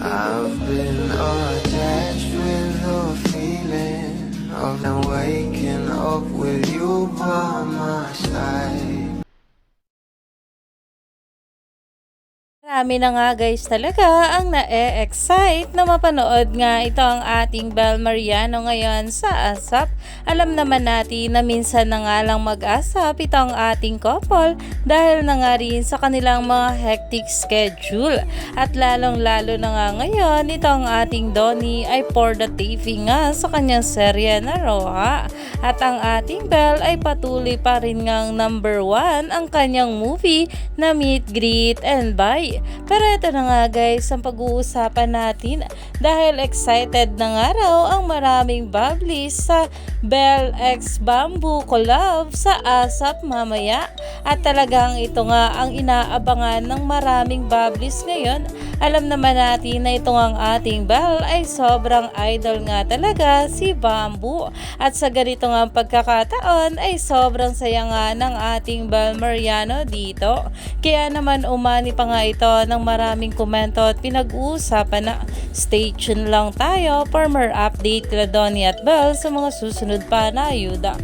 I've been attached with the feeling of now waking up with you by my side. Marami na nga guys talaga ang na-excite na mapanood nga ito ang ating Bel Mariano ngayon sa ASAP. Alam naman natin na minsan na nga lang mag-asap itong ating couple dahil na nga rin sa kanilang mga hectic schedule. At lalong lalo na nga ngayon itong ating Donnie ay for the taping nga sa kanyang serye na Roha. At ang ating Bel ay patuloy pa rin ngang number 1 ang kanyang movie na Meet, Greet and Bye. Pero ito na nga guys ang pag-uusapan natin dahil excited na nga raw ang maraming bubblies sa Bel x Bamboo collab sa ASAP mamaya. At talagang ito nga ang inaabangan ng maraming bubblies ngayon. Alam naman natin na ito ang ating Bel ay sobrang idol nga talaga si Bamboo. At sa ganito nga pagkakataon ay sobrang saya nga ng ating Bel Mariano dito. Kaya naman umani pa nga ito ng maraming komento at pinag-uusapan na stay tuned lang tayo for more update kila Donnie at Bel sa mga susunod pa na ayuda.